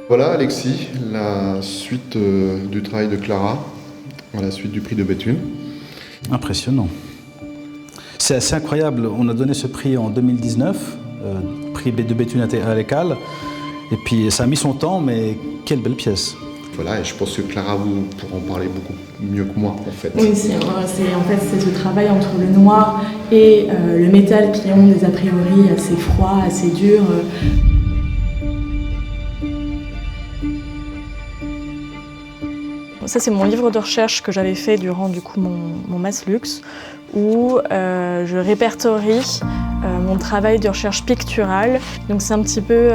Voilà Alexis, la suite du travail de Clara, à la suite du prix de Béthune. Impressionnant. C'est assez incroyable, on a donné ce prix en 2019, prix de Béthune à l'École, et puis ça a mis son temps, mais quelle belle pièce. Voilà, et je pense que Clara vous pourra en parler beaucoup mieux que moi en fait. Oui, c'est ce travail entre le noir et le métal qui ont des a priori assez froids, assez durs. Ça, c'est mon livre de recherche que j'avais fait durant mon Mass Luxe, où je répertorie mon travail de recherche picturale. Donc c'est un petit peu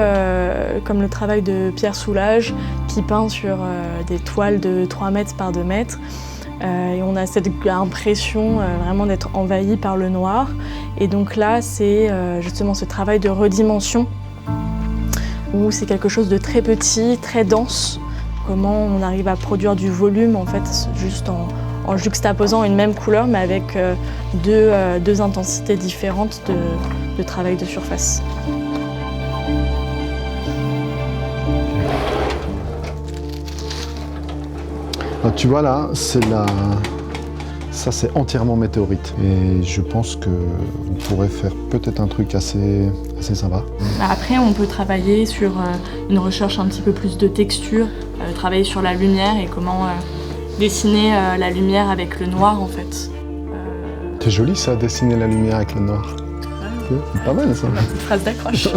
comme le travail de Pierre Soulages qui peint sur des toiles de 3 mètres par 2 mètres. Et on a cette impression vraiment d'être envahi par le noir. Et donc là, c'est justement ce travail de redimension où c'est quelque chose de très petit, très dense. Comment on arrive à produire du volume en fait, juste en juxtaposant une même couleur mais avec deux intensités différentes de travail de surface. Alors, tu vois là, ça c'est entièrement météorite et je pense qu'on pourrait faire peut-être un truc assez sympa. Après on peut travailler sur une recherche un petit peu plus de texture, travailler sur la lumière et comment dessiner la lumière avec le noir en fait. C'est joli ça, dessiner la lumière avec le noir. C'est pas mal ça. Ma petite phrase d'accroche.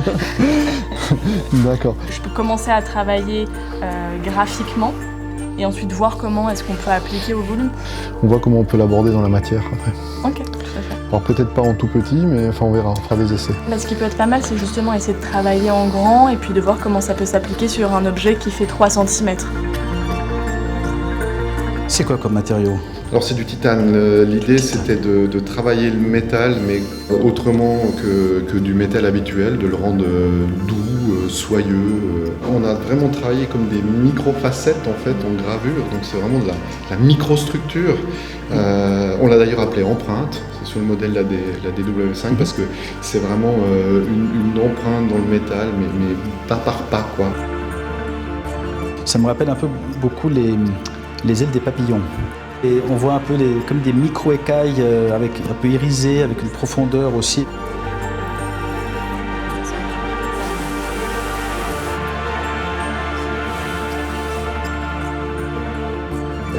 D'accord. Je peux commencer à travailler graphiquement et ensuite voir comment est-ce qu'on peut appliquer au volume. On voit comment on peut l'aborder dans la matière après. Ok, tout à fait. Alors peut-être pas en tout petit, mais enfin on verra, on fera des essais. Là, ce qui peut être pas mal, c'est justement essayer de travailler en grand et puis de voir comment ça peut s'appliquer sur un objet qui fait 3 cm. C'est quoi comme matériau? Alors c'est du titane. L'idée c'était de travailler le métal, mais autrement que du métal habituel, de le rendre doux, soyeux. On a vraiment travaillé comme des micro-facettes en fait en gravure, donc c'est vraiment de la microstructure. On l'a d'ailleurs appelé empreinte, c'est sur le modèle la DW5 parce que c'est vraiment une empreinte dans le métal, mais pas par pas quoi. Ça me rappelle un peu beaucoup les ailes des papillons. Et on voit un peu comme des micro-écailles avec un peu irisées, avec une profondeur aussi.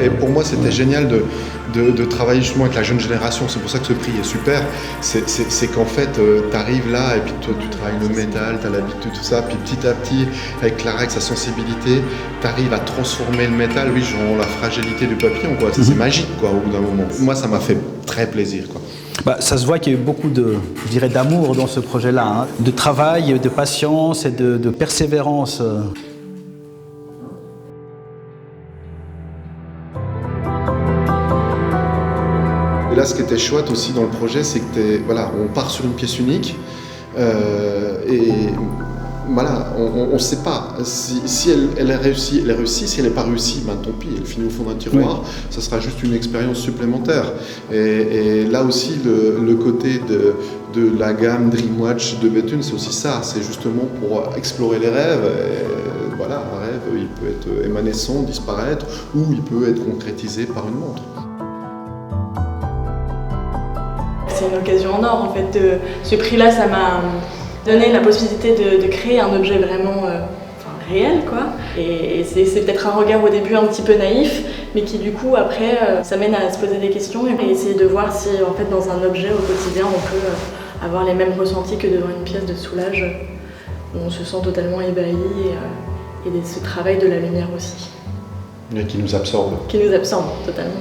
Et pour moi, c'était génial de travailler justement avec la jeune génération. C'est pour ça que ce prix est super. C'est qu'en fait, tu arrives là et puis toi, tu travailles le métal, tu as l'habitude, tout ça. Puis petit à petit, avec Clara, avec sa sensibilité, tu arrives à transformer le métal, oui, genre la fragilité du papillon, quoi. C'est magique, quoi, au bout d'un moment. Moi, ça m'a fait très plaisir, quoi. Bah, ça se voit qu'il y a eu beaucoup d'amour dans ce projet-là, hein. De travail, de patience et de persévérance. Et là, ce qui était chouette aussi dans le projet, c'est que voilà, on part sur une pièce unique et voilà, on ne sait pas si elle est réussie, elle est réussie. Si elle n'est pas réussie, ben tant pis, elle finit au fond d'un tiroir. Oui. Ça sera juste une expérience supplémentaire. Et là aussi, le côté de la gamme Dreamwatch de Béthune, c'est aussi ça. C'est justement pour explorer les rêves. Et voilà, un rêve, il peut être émanescent, disparaître, ou il peut être concrétisé par une montre. C'est une occasion en or en fait. Ce prix-là, ça m'a donné la possibilité de créer un objet vraiment réel, quoi. Et c'est peut-être un regard au début un petit peu naïf, mais qui du coup après, ça mène à se poser des questions et essayer de voir si en fait dans un objet au quotidien on peut avoir les mêmes ressentis que devant une pièce de Soulages où on se sent totalement ébahi et ce travail de la lumière aussi. Et qui nous absorbe. Qui nous absorbe totalement.